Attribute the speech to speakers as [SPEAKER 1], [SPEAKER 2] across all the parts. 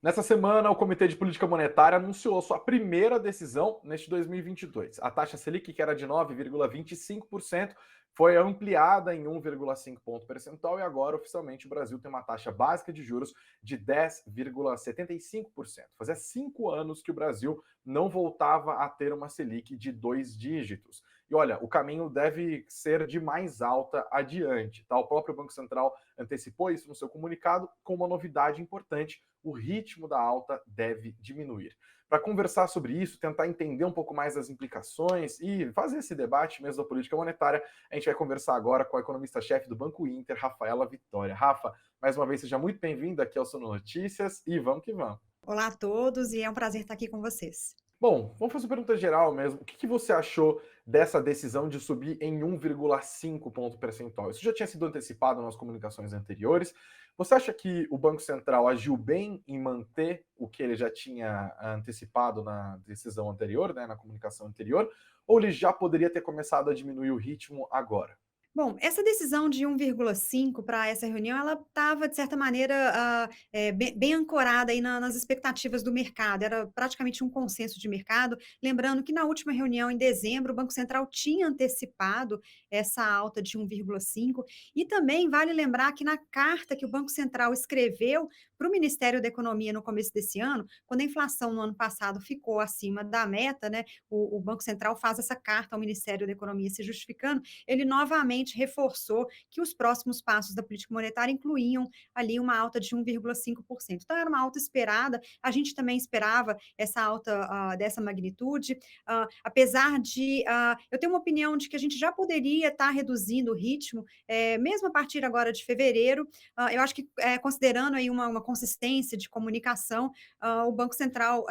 [SPEAKER 1] Nessa semana, o Comitê de Política Monetária anunciou sua primeira decisão neste 2022. A taxa Selic, que era de 9,25%, foi ampliada em 1,5 ponto percentual e agora, oficialmente, o Brasil tem uma taxa básica de juros de 10,75%. Fazia 5 anos que o Brasil não voltava a ter uma Selic de 2 dígitos. E olha, o caminho deve ser de mais alta adiante. Tá? O próprio Banco Central antecipou isso no seu comunicado com uma novidade importante: o ritmo da alta deve diminuir. Para conversar sobre isso, tentar entender um pouco mais das implicações e fazer esse debate mesmo da política monetária, a gente vai conversar agora com a economista-chefe do Banco Inter, Rafaela Vitória. Rafa, mais uma vez, seja muito bem-vinda aqui ao Sono Notícias e vamos que vamos.
[SPEAKER 2] Olá a todos e é um prazer estar aqui com vocês.
[SPEAKER 1] Bom, vamos fazer uma pergunta geral mesmo. O que você achou dessa decisão de subir em 1,5 ponto percentual? Isso já tinha sido antecipado nas comunicações anteriores. Você acha que o Banco Central agiu bem em manter o que ele já tinha antecipado na decisão anterior, né, na comunicação anterior, ou ele já poderia ter começado a diminuir o ritmo agora?
[SPEAKER 2] Bom, essa decisão de 1,5 para essa reunião, ela estava, de certa maneira, bem ancorada aí nas expectativas do mercado, era praticamente um consenso de mercado. Lembrando que na última reunião, em dezembro, o Banco Central tinha antecipado essa alta de 1,5, e também vale lembrar que na carta que o Banco Central escreveu para o Ministério da Economia no começo desse ano, quando a inflação no ano passado ficou acima da meta, né, o Banco Central faz essa carta ao Ministério da Economia se justificando. Ele novamente reforçou que os próximos passos da política monetária incluíam ali uma alta de 1,5%. Então, era uma alta esperada, a gente também esperava essa alta dessa magnitude, apesar de eu tenho uma opinião de que a gente já poderia estar reduzindo o ritmo, mesmo a partir agora de fevereiro. Eu acho que, considerando aí uma consistência de comunicação, o Banco Central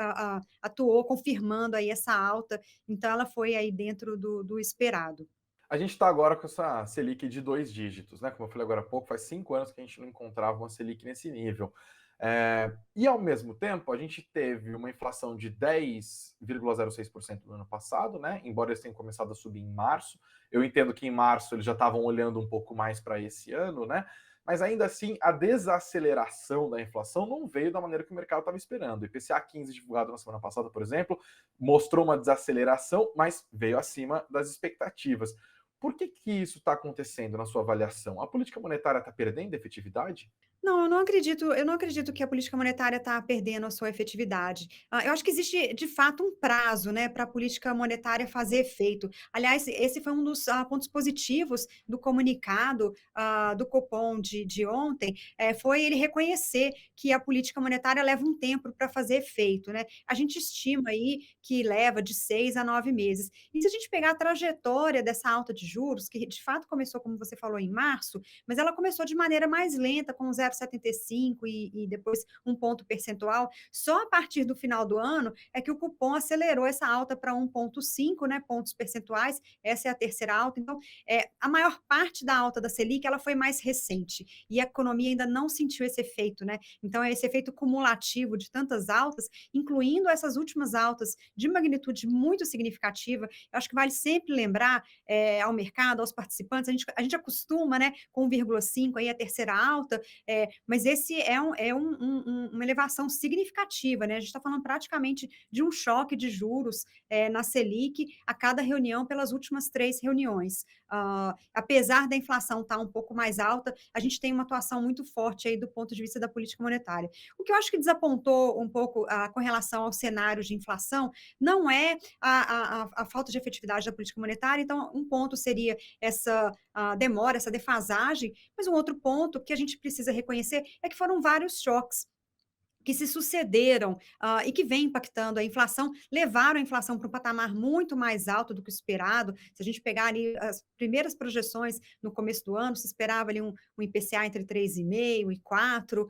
[SPEAKER 2] atuou confirmando aí essa alta, então ela foi aí dentro do esperado.
[SPEAKER 1] A gente está agora com essa Selic de 2 dígitos, né? Como eu falei agora há pouco, faz 5 anos que a gente não encontrava uma Selic nesse nível. E ao mesmo tempo, a gente teve uma inflação de 10,06% no ano passado, né? Embora eles tenham começado a subir em março. Eu entendo que em março eles já estavam olhando um pouco mais para esse ano, né? Mas ainda assim, a desaceleração da inflação não veio da maneira que o mercado estava esperando. O IPCA 15, divulgado na semana passada, por exemplo, mostrou uma desaceleração, mas veio acima das expectativas. Por que isso está acontecendo na sua avaliação? A política monetária está perdendo efetividade?
[SPEAKER 2] Não, eu não acredito que a política monetária está perdendo a sua efetividade. Eu acho que existe, de fato, um prazo, né, para a política monetária fazer efeito. Aliás, esse foi um dos pontos positivos do comunicado do Copom de ontem, foi ele reconhecer que a política monetária leva um tempo para fazer efeito, né? A gente estima aí que leva de 6 a 9 meses. E se a gente pegar a trajetória dessa alta de juros, que de fato começou, como você falou, em março, mas ela começou de maneira mais lenta, com 0,75 e depois um ponto percentual. Só a partir do final do ano é que o cupom acelerou essa alta para 1,5, né, pontos percentuais. Essa é a terceira alta. Então, a maior parte da alta da Selic ela foi mais recente e a economia ainda não sentiu esse efeito, né? Então, é esse efeito cumulativo de tantas altas, incluindo essas últimas altas de magnitude muito significativa. Eu acho que vale sempre lembrar ao mercado, aos participantes, a gente acostuma, né, com 1,5 aí a terceira alta, mas esse uma elevação significativa, né? A gente está falando praticamente de um choque de juros na Selic a cada reunião pelas últimas 3 reuniões. Apesar da inflação estar um pouco mais alta, a gente tem uma atuação muito forte aí do ponto de vista da política monetária. O que eu acho que desapontou um pouco com relação ao cenário de inflação não é a falta de efetividade da política monetária. Então, um ponto seria essa demora, essa defasagem, mas um outro ponto que a gente precisa reconhecer é que foram vários choques que se sucederam e que vem impactando a inflação, levaram a inflação para um patamar muito mais alto do que o esperado. Se a gente pegar ali as primeiras projeções no começo do ano, se esperava ali um IPCA entre 3,5 e 4,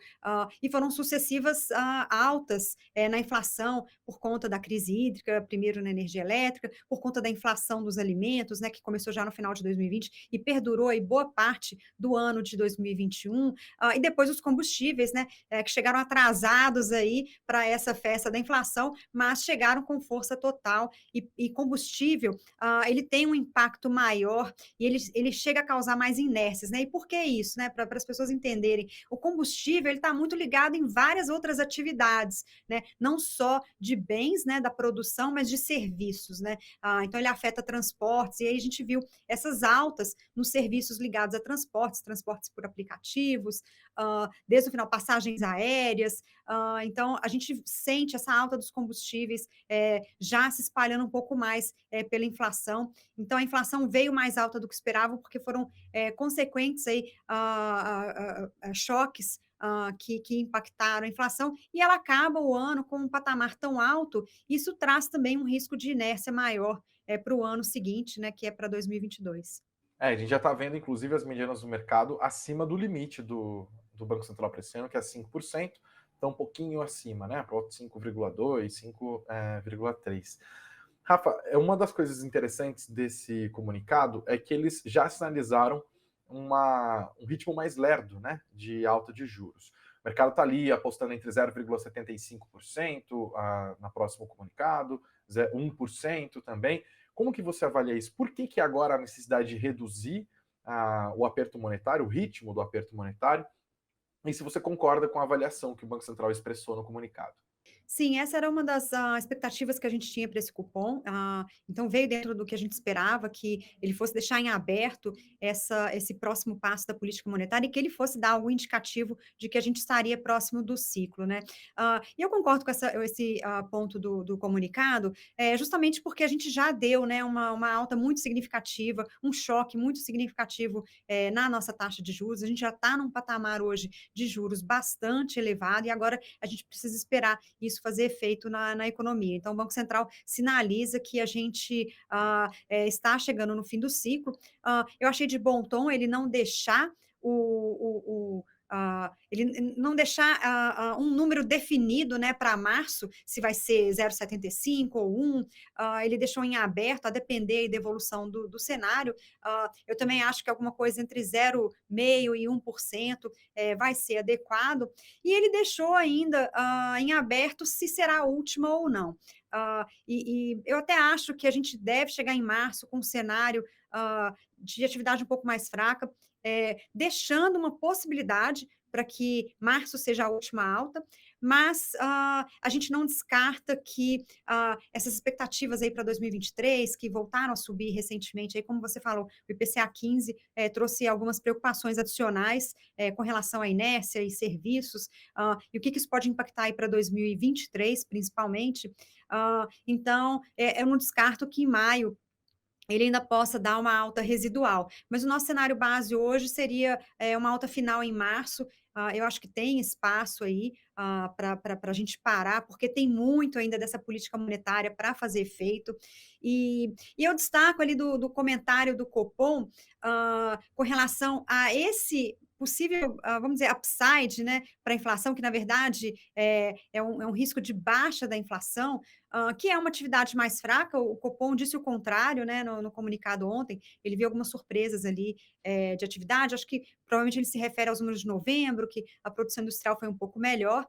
[SPEAKER 2] e foram sucessivas altas na inflação por conta da crise hídrica, primeiro na energia elétrica, por conta da inflação dos alimentos, né, que começou já no final de 2020 e perdurou aí boa parte do ano de 2021, e depois os combustíveis, né, que chegaram atrasados preparados aí para essa festa da inflação, mas chegaram com força total e combustível, ele tem um impacto maior e ele chega a causar mais inércias, né? E por que isso, né? Para as pessoas entenderem, o combustível ele está muito ligado em várias outras atividades, né? Não só de bens, né, da produção, mas de serviços, né? Então ele afeta transportes, e aí a gente viu essas altas nos serviços ligados a transportes, transportes por aplicativos, desde o final, passagens aéreas. Então, a gente sente essa alta dos combustíveis já se espalhando um pouco mais pela inflação. Então, a inflação veio mais alta do que esperavam, porque foram consequentes aí, choques que impactaram a inflação, e ela acaba o ano com um patamar tão alto, isso traz também um risco de inércia maior para o ano seguinte, né, que é para 2022.
[SPEAKER 1] A gente já está vendo, inclusive, as medianas do mercado acima do limite do Banco Central para esse ano, que é 5%, então um pouquinho acima, né? Para 5,2%, 5,3%. Rafa, uma das coisas interessantes desse comunicado é que eles já sinalizaram um ritmo mais lerdo, né, de alta de juros. O mercado está ali apostando entre 0,75% na próximo comunicado, 1% também. Como que você avalia isso? Por que agora a necessidade de reduzir o aperto monetário, o ritmo do aperto monetário? E se você concorda com a avaliação que o Banco Central expressou no comunicado?
[SPEAKER 2] Sim, essa era uma das expectativas que a gente tinha para esse cupom. Então, veio dentro do que a gente esperava, que ele fosse deixar em aberto esse próximo passo da política monetária e que ele fosse dar algum indicativo de que a gente estaria próximo do ciclo, né? E eu concordo com esse ponto do comunicado, justamente porque a gente já deu, né, uma alta muito significativa, um choque muito significativo na nossa taxa de juros. A gente já está num patamar hoje de juros bastante elevado e agora a gente precisa esperar isso fazer efeito na economia. Então, o Banco Central sinaliza que a gente está chegando no fim do ciclo. Eu achei de bom tom ele não deixar ele não deixar um número definido, né, para março, se vai ser 0,75 ou 1, ele deixou em aberto, a depender da evolução do cenário. Eu também acho que alguma coisa entre 0,5% e 1% vai ser adequado, e ele deixou ainda em aberto se será a última ou não. E eu até acho que a gente deve chegar em março com um cenário de atividade um pouco mais fraca, deixando uma possibilidade para que março seja a última alta, mas a gente não descarta que essas expectativas aí para 2023, que voltaram a subir recentemente, aí, como você falou, o IPCA 15 trouxe algumas preocupações adicionais com relação à inércia e serviços, e o que isso pode impactar aí para 2023, principalmente. Então, eu não descarto que em maio ele ainda possa dar uma alta residual. Mas o nosso cenário base hoje seria uma alta final em março. Eu acho que tem espaço aí para a gente parar, porque tem muito ainda dessa política monetária para fazer efeito. E eu destaco ali do comentário do Copom com relação a esse possível, vamos dizer, upside, né, para a inflação, que na verdade é um risco de baixa da inflação, que é uma atividade mais fraca. O Copom disse o contrário, né, no comunicado ontem. Ele viu algumas surpresas ali de atividade. Acho que provavelmente ele se refere aos números de novembro, que a produção industrial foi um pouco melhor.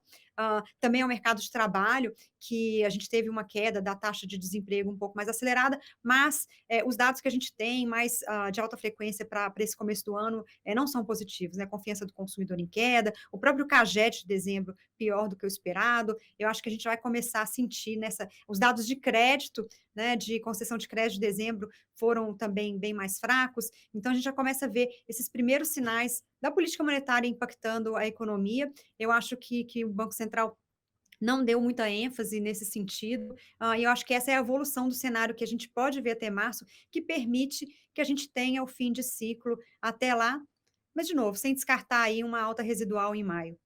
[SPEAKER 2] Também ao mercado de trabalho, que a gente teve uma queda da taxa de desemprego um pouco mais acelerada, mas os dados que a gente tem mais de alta frequência para esse começo do ano não são positivos, né? Confiança do consumidor em queda, o próprio CAGED de dezembro pior do que o esperado. Eu acho que a gente vai começar a sentir os dados de crédito, né, de concessão de crédito de dezembro foram também bem mais fracos. Então, a gente já começa a ver esses primeiros sinais da política monetária impactando a economia. Eu acho que o Banco Central não deu muita ênfase nesse sentido, e eu acho que essa é a evolução do cenário que a gente pode ver até março, que permite que a gente tenha o fim de ciclo até lá, mas, de novo, sem descartar aí uma alta residual em maio.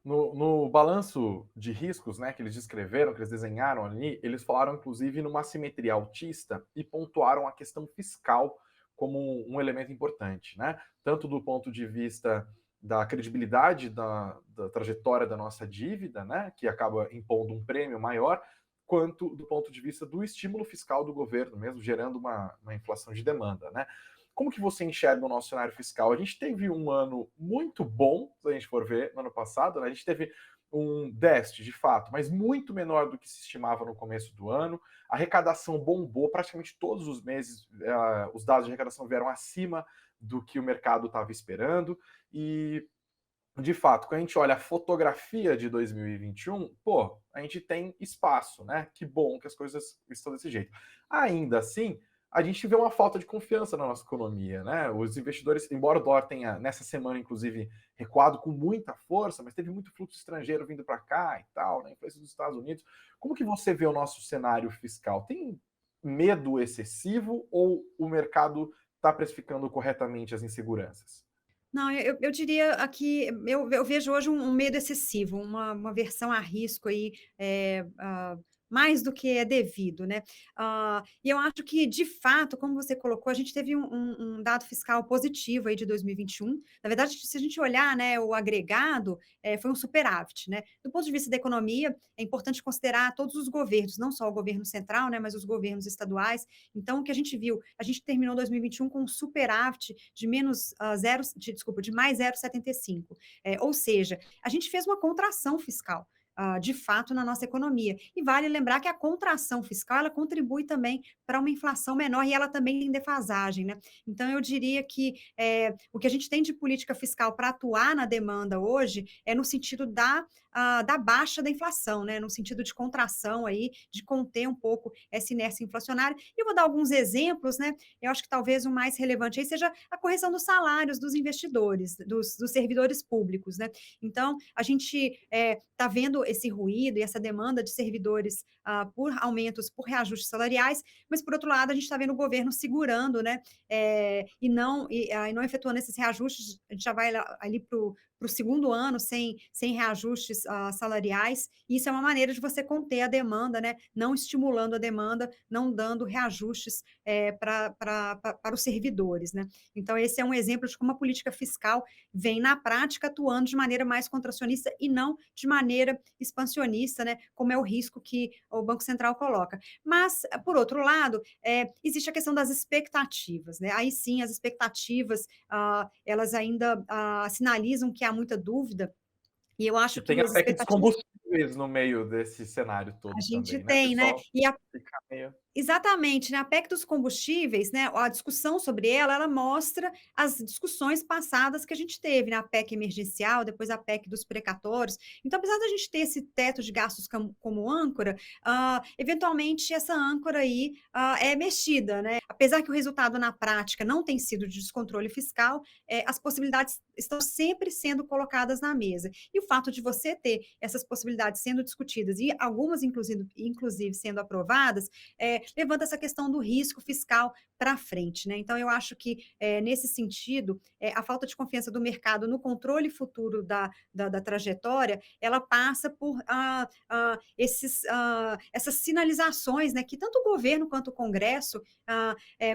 [SPEAKER 1] No balanço de riscos, né, que eles descreveram, que eles desenharam ali, eles falaram inclusive numa simetria altista e pontuaram a questão fiscal como um elemento importante, né? Tanto do ponto de vista da credibilidade da trajetória da nossa dívida, né, que acaba impondo um prêmio maior, quanto do ponto de vista do estímulo fiscal do governo, mesmo gerando uma inflação de demanda, né? Como que você enxerga o nosso cenário fiscal? A gente teve um ano muito bom, se a gente for ver, no ano passado, né? A gente teve um déficit, de fato, mas muito menor do que se estimava no começo do ano. A arrecadação bombou praticamente todos os meses, os dados de arrecadação vieram acima do que o mercado estava esperando. E, de fato, quando a gente olha a fotografia de 2021, pô, a gente tem espaço, né? Que bom que as coisas estão desse jeito. Ainda assim, a gente vê uma falta de confiança na nossa economia, né? Os investidores, embora o dólar tenha, nessa semana, inclusive, recuado com muita força, mas teve muito fluxo estrangeiro vindo para cá e tal, né? Influência dos Estados Unidos. Como que você vê o nosso cenário fiscal? Tem medo excessivo ou o mercado está precificando corretamente as inseguranças?
[SPEAKER 2] Não, eu diria aqui, eu vejo hoje um medo excessivo, uma aversão a risco aí, mais do que é devido, né. E eu acho que, de fato, como você colocou, a gente teve um dado fiscal positivo aí de 2021. Na verdade, se a gente olhar, né, o agregado, foi um superávit, né. Do ponto de vista da economia, é importante considerar todos os governos, não só o governo central, né, mas os governos estaduais. Então, o que a gente viu, a gente terminou 2021 com um superávit de menos, zero desculpa, de mais 0,75. Ou seja, a gente fez uma contração fiscal, de fato, na nossa economia. E vale lembrar que a contração fiscal, ela contribui também para uma inflação menor e ela também tem defasagem, né. Então eu diria que, o que a gente tem de política fiscal para atuar na demanda hoje é no sentido da baixa da inflação, né, no sentido de contração aí, de conter um pouco essa inércia inflacionária. E eu vou dar alguns exemplos, né, eu acho que talvez o mais relevante aí seja a correção dos salários dos investidores, dos servidores públicos, né. Então, a gente está vendo esse ruído e essa demanda de servidores por aumentos, por reajustes salariais, mas, por outro lado, a gente está vendo o governo segurando, né, e não efetuando esses reajustes. A gente já vai ali para o segundo ano sem reajustes salariais. E isso é uma maneira de você conter a demanda, né, não estimulando a demanda, não dando reajustes para os servidores, né. Então, esse é um exemplo de como a política fiscal vem, na prática, atuando de maneira mais contracionista e não de maneira expansionista, né, como é o risco que o Banco Central coloca. Mas, por outro lado, existe a questão das expectativas, né. Aí sim, as expectativas, elas ainda sinalizam que há muita dúvida, e eu
[SPEAKER 1] E
[SPEAKER 2] acho
[SPEAKER 1] tem
[SPEAKER 2] que
[SPEAKER 1] a
[SPEAKER 2] as
[SPEAKER 1] PEC dos
[SPEAKER 2] expectativas
[SPEAKER 1] combustíveis no meio desse cenário
[SPEAKER 2] a
[SPEAKER 1] todo
[SPEAKER 2] gente
[SPEAKER 1] também, né? O
[SPEAKER 2] tem, né,
[SPEAKER 1] pessoal
[SPEAKER 2] e
[SPEAKER 1] fica meio.
[SPEAKER 2] exatamente, né, a PEC dos combustíveis, né, a discussão sobre ela, ela mostra as discussões passadas que a gente teve, na PEC emergencial, depois a PEC dos precatórios. Então, apesar da gente ter esse teto de gastos como âncora, eventualmente essa âncora aí, é mexida, né. Apesar que o resultado na prática não tem sido de descontrole fiscal, as possibilidades estão sempre sendo colocadas na mesa. E o fato de você ter essas possibilidades sendo discutidas e algumas inclusive sendo aprovadas, levanta essa questão do risco fiscal para frente, né. Então eu acho que, nesse sentido, a falta de confiança do mercado no controle futuro da trajetória, ela passa por, essas sinalizações, né, que tanto o governo quanto o Congresso,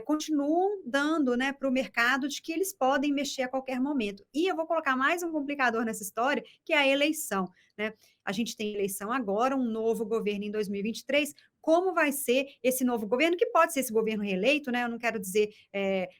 [SPEAKER 2] continuam dando, né, para o mercado, de que eles podem mexer a qualquer momento. E eu vou colocar mais um complicador nessa história, que é a eleição, né. A gente tem eleição agora, um novo governo em 2023. Como vai ser esse novo governo, que pode ser esse governo reeleito, né? Eu não quero dizer,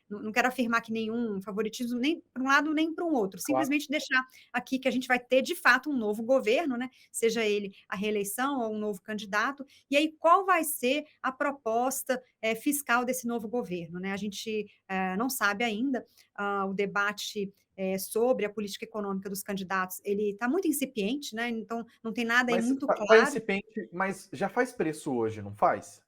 [SPEAKER 2] não quero afirmar que nenhum favoritismo nem para um lado nem para um outro,
[SPEAKER 1] Claro.
[SPEAKER 2] simplesmente deixar aqui que a gente vai ter de fato um novo governo, né? Seja ele a reeleição ou um novo candidato. E aí, qual vai ser a proposta fiscal desse novo governo, né? A gente não sabe ainda. O debate sobre a política econômica dos candidatos, ele está muito incipiente, né? Então não tem nada aí
[SPEAKER 1] Mas
[SPEAKER 2] muito
[SPEAKER 1] tá
[SPEAKER 2] claro.
[SPEAKER 1] incipiente, mas já faz preço hoje, não faz?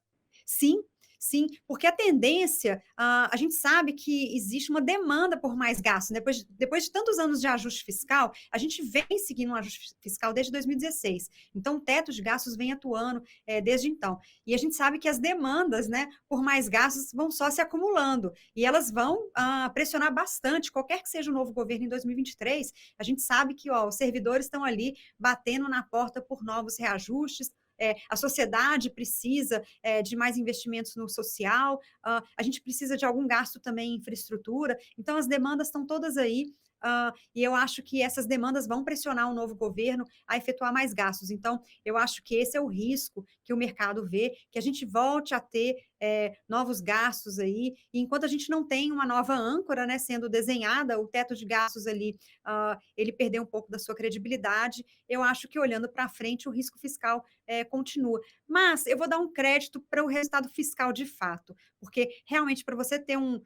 [SPEAKER 2] Sim, sim, porque a tendência, a gente sabe que existe uma demanda por mais gastos. Depois de tantos anos de ajuste fiscal, a gente vem seguindo um ajuste fiscal desde 2016. Então, o teto de gastos vem atuando desde então. E a gente sabe que as demandas, né, por mais gastos vão só se acumulando. E elas vão pressionar bastante, qualquer que seja o novo governo em 2023. A gente sabe que os servidores estão ali batendo na porta por novos reajustes. A sociedade precisa de mais investimentos no social, a gente precisa de algum gasto também em infraestrutura. Então, as demandas estão todas aí, e eu acho que essas demandas vão pressionar o novo governo a efetuar mais gastos. Então, eu acho que esse é o risco que o mercado vê, que a gente volte a ter novos gastos aí, e enquanto a gente não tem uma nova âncora, né, sendo desenhada, o teto de gastos ali, ele perdeu um pouco da sua credibilidade. Eu acho que olhando para frente o risco fiscal continua. Mas eu vou dar um crédito para o resultado fiscal de fato, porque realmente para você ter um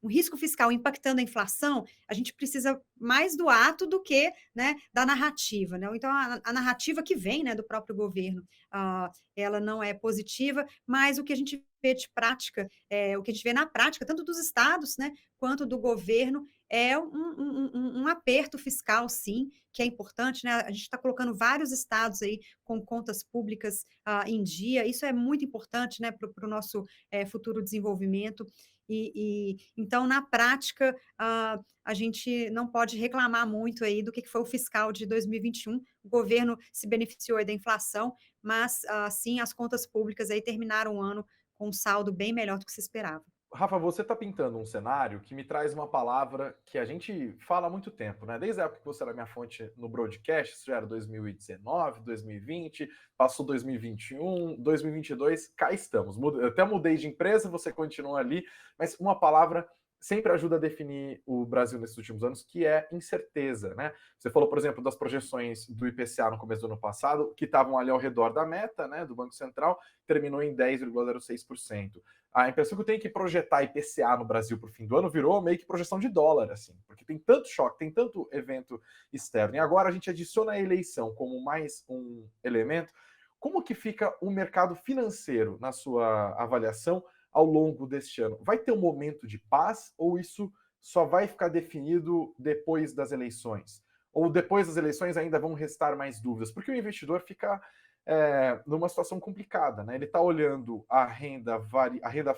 [SPEAKER 2] risco fiscal impactando a inflação, a gente precisa mais do ato do que, né, da narrativa, né? Então a narrativa que vem, né, do próprio governo, ela não é positiva, mas o que a gente vê de prática, o que a gente vê na prática, tanto dos estados, né, quanto do governo, é um aperto fiscal, sim, que é importante, né? A gente está colocando vários estados aí com contas públicas em dia, isso é muito importante, né, para o nosso futuro desenvolvimento. Então, na prática, a gente não pode reclamar muito aí do que foi o fiscal de 2021. O governo se beneficiou aí da inflação, mas sim, as contas públicas aí terminaram o ano com um saldo bem melhor do que se esperava.
[SPEAKER 1] Rafa, você está pintando um cenário que me traz uma palavra que a gente fala há muito tempo, né? Desde a época que você era minha fonte no broadcast, isso já era 2019, 2020, passou 2021, 2022, cá estamos. Eu até mudei de empresa, você continua ali, mas uma palavra sempre ajuda a definir o Brasil nesses últimos anos, que é incerteza, né? Você falou, por exemplo, das projeções do IPCA no começo do ano passado, que estavam ali ao redor da meta, né, do Banco Central, terminou em 10,06%. A impressão que eu tenho é que projetar IPCA no Brasil para o fim do ano virou meio que projeção de dólar, assim, porque tem tanto choque, tem tanto evento externo. E agora a gente adiciona a eleição como mais um elemento. Como que fica o mercado financeiro na sua avaliação ao longo deste ano? Vai ter um momento de paz ou isso só vai ficar definido depois das eleições? Ou depois das eleições ainda vão restar mais dúvidas? Porque o investidor fica numa situação complicada, né? Ele está olhando a renda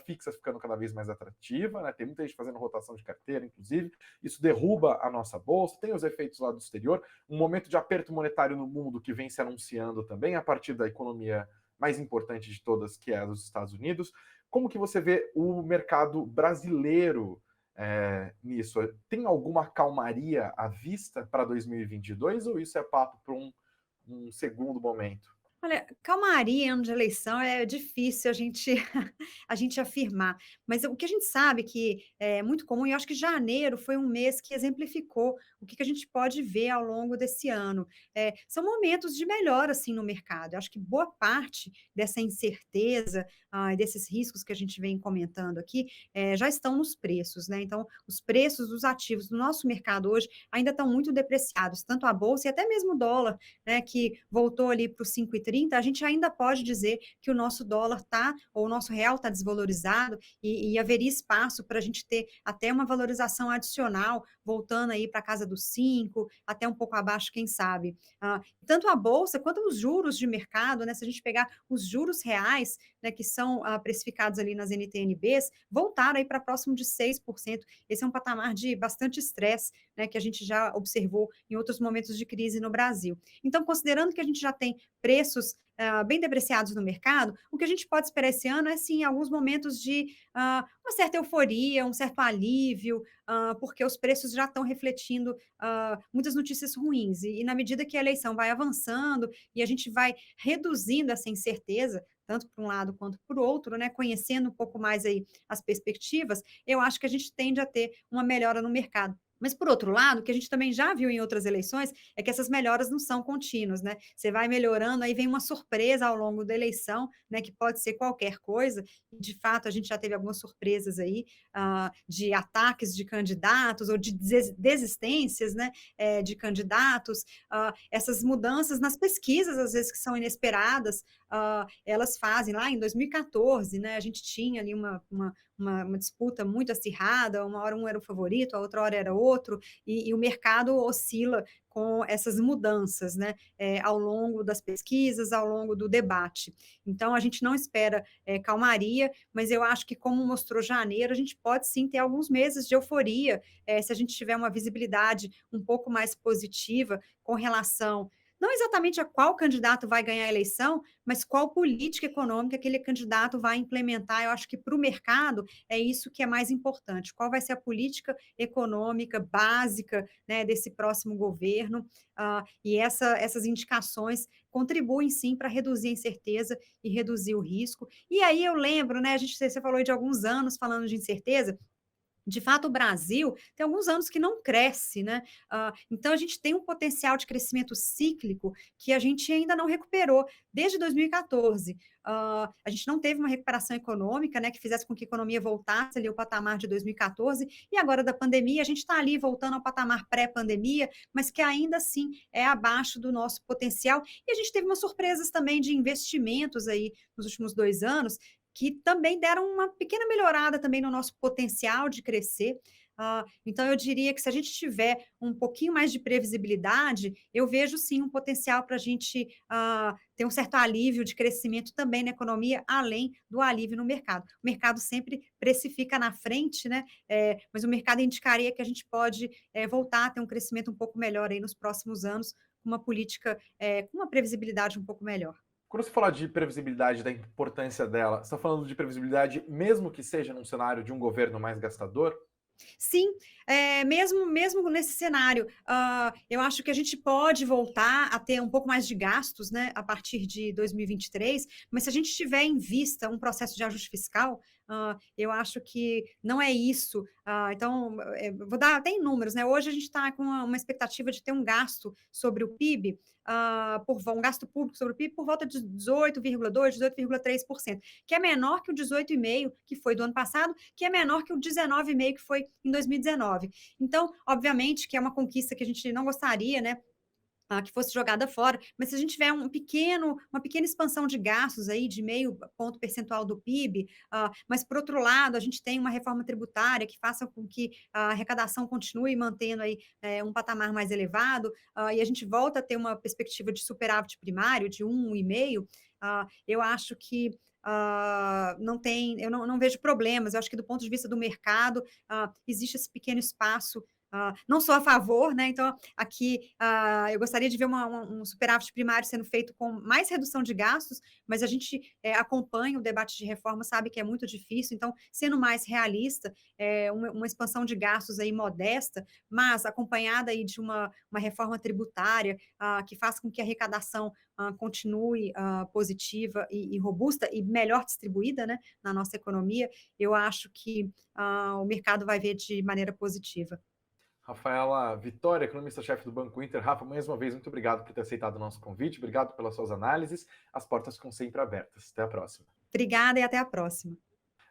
[SPEAKER 1] fixa ficando cada vez mais atrativa, né? Tem muita gente fazendo rotação de carteira, inclusive, isso derruba a nossa bolsa, tem os efeitos lá do exterior, um momento de aperto monetário no mundo que vem se anunciando também a partir da economia mais importante de todas, que é a dos Estados Unidos. Como que você vê o mercado brasileiro nisso? Tem alguma calmaria à vista para 2022 ou isso é papo para um segundo momento?
[SPEAKER 2] Olha, calmaria em ano de eleição é difícil a gente a gente afirmar, mas o que a gente sabe que é muito comum, e eu acho que janeiro foi um mês que exemplificou o que a gente pode ver ao longo desse ano. São momentos de melhora, assim, no mercado. Eu acho que boa parte dessa incerteza, e desses riscos que a gente vem comentando aqui, já estão nos preços, né. Então, os preços dos ativos do nosso mercado hoje ainda estão muito depreciados, tanto a bolsa e até mesmo o dólar, né, que voltou ali para os 5,30, a gente ainda pode dizer que o nosso dólar está, ou o nosso real está desvalorizado, e haveria espaço para a gente ter até uma valorização adicional, voltando aí para a casa dos 5, até um pouco abaixo, quem sabe. Tanto a bolsa quanto os juros de mercado, né, se a gente pegar os juros reais, né, que são precificados ali nas NTN-Bs, voltaram aí para próximo de 6%. Esse é um patamar de bastante estresse, né, que a gente já observou em outros momentos de crise no Brasil. Então, considerando que a gente já tem preços bem depreciados no mercado, o que a gente pode esperar esse ano é, sim, alguns momentos de uma certa euforia, um certo alívio, porque os preços já estão refletindo muitas notícias ruins. E na medida que a eleição vai avançando e a gente vai reduzindo essa incerteza, tanto para um lado quanto para o outro, né, conhecendo um pouco mais aí as perspectivas, eu acho que a gente tende a ter uma melhora no mercado. Mas, por outro lado, o que a gente também já viu em outras eleições é que essas melhoras não são contínuas, né? Você vai melhorando, aí vem uma surpresa ao longo da eleição, né? Que pode ser qualquer coisa. E, de fato, a gente já teve algumas surpresas aí de ataques de candidatos ou de desistências, né? De candidatos. Essas mudanças nas pesquisas, às vezes, que são inesperadas, elas fazem. Lá em 2014, né? A gente tinha ali uma disputa muito acirrada, uma hora um era o favorito, a outra hora era outro, e o mercado oscila com essas mudanças, né, ao longo das pesquisas, ao longo do debate. Então, a gente não espera calmaria, mas eu acho que, como mostrou janeiro, a gente pode sim ter alguns meses de euforia, se a gente tiver uma visibilidade um pouco mais positiva com relação não exatamente a qual candidato vai ganhar a eleição, mas qual política econômica aquele candidato vai implementar. Eu acho que para o mercado é isso que é mais importante. Qual vai ser a política econômica básica, né, desse próximo governo? E essas indicações contribuem sim para reduzir a incerteza e reduzir o risco. E aí eu lembro, né, você falou de alguns anos falando de incerteza, de fato, o Brasil tem alguns anos que não cresce, né? Então, a gente tem um potencial de crescimento cíclico que a gente ainda não recuperou desde 2014. A gente não teve uma recuperação econômica, né, que fizesse com que a economia voltasse ali ao patamar de 2014, e agora da pandemia, a gente está ali voltando ao patamar pré-pandemia, mas que ainda assim é abaixo do nosso potencial. E a gente teve umas surpresas também de investimentos aí nos últimos 2 anos, que também deram uma pequena melhorada também no nosso potencial de crescer. Então eu diria que se a gente tiver um pouquinho mais de previsibilidade, eu vejo sim um potencial para a gente ter um certo alívio de crescimento também na economia, além do alívio no mercado. O mercado sempre precifica na frente, né? Mas o mercado indicaria que a gente pode voltar a ter um crescimento um pouco melhor aí nos próximos anos, com uma política, com uma previsibilidade um pouco melhor.
[SPEAKER 1] Quando você fala de previsibilidade, da importância dela, você está falando de previsibilidade mesmo que seja num cenário de um governo mais gastador?
[SPEAKER 2] Sim, mesmo nesse cenário, eu acho que a gente pode voltar a ter um pouco mais de gastos, né, a partir de 2023, mas se a gente tiver em vista um processo de ajuste fiscal, eu acho que não é isso. Então, vou dar até em números, né, hoje a gente está com uma expectativa de ter um gasto sobre o PIB, um gasto público sobre o PIB por volta de 18,2, 18,3%, que é menor que o 18,5 que foi do ano passado, que é menor que o 19,5 que foi em 2019. Então, obviamente, que é uma conquista que a gente não gostaria, né? Que fosse jogada fora, mas se a gente tiver uma pequena expansão de gastos aí de meio ponto percentual do PIB, mas por outro lado a gente tem uma reforma tributária que faça com que a arrecadação continue mantendo aí um patamar mais elevado, e a gente volta a ter uma perspectiva de superávit primário de 1,5, eu acho que eu não vejo problemas. Eu acho que do ponto de vista do mercado, existe esse pequeno espaço. Não sou a favor, né? Então, aqui eu gostaria de ver um superávit primário sendo feito com mais redução de gastos, mas a gente acompanha o debate de reforma, sabe que é muito difícil, então, sendo mais realista, uma expansão de gastos aí modesta, mas acompanhada aí de uma reforma tributária que faça com que a arrecadação continue positiva e robusta e melhor distribuída, né, na nossa economia, eu acho que o mercado vai ver de maneira positiva.
[SPEAKER 1] Rafaela Vitória, economista-chefe do Banco Inter. Rafa, mais uma vez, muito obrigado por ter aceitado o nosso convite, obrigado pelas suas análises. As portas ficam sempre abertas. Até a próxima.
[SPEAKER 2] Obrigada e até a próxima.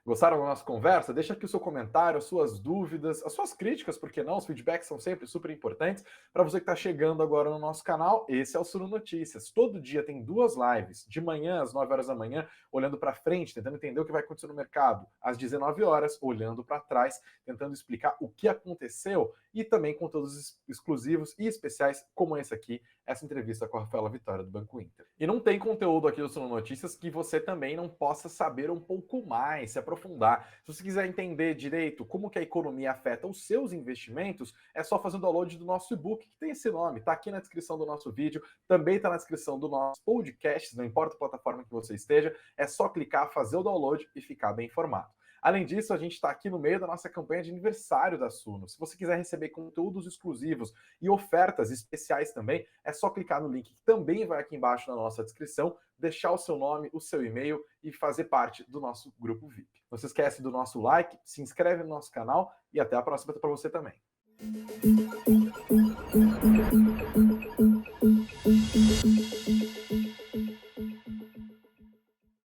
[SPEAKER 1] Gostaram da nossa conversa? Deixa aqui o seu comentário, as suas dúvidas, as suas críticas, porque não? Os feedbacks são sempre super importantes. Para você que está chegando agora no nosso canal, esse é o Suno Notícias. Todo dia tem 2 lives, de manhã às 9 horas da manhã, olhando para frente, tentando entender o que vai acontecer no mercado, às 19 horas, olhando para trás, tentando explicar o que aconteceu, e também conteúdos exclusivos e especiais, como esse aqui, essa entrevista com a Rafaela Vitória do Banco Inter. E não tem conteúdo aqui do Suno Notícias que você também não possa saber um pouco mais, se aprofundar. Se você quiser entender direito como que a economia afeta os seus investimentos, é só fazer o download do nosso e-book, que tem esse nome, tá aqui na descrição do nosso vídeo, também tá na descrição do nosso podcast, não importa a plataforma que você esteja, é só clicar, fazer o download e ficar bem informado. Além disso, a gente está aqui no meio da nossa campanha de aniversário da Suno. Se você quiser receber conteúdos exclusivos e ofertas especiais também, é só clicar no link que também vai aqui embaixo na nossa descrição, deixar o seu nome, o seu e-mail e fazer parte do nosso grupo VIP. Não se esquece do nosso like, se inscreve no nosso canal e até a próxima para você também.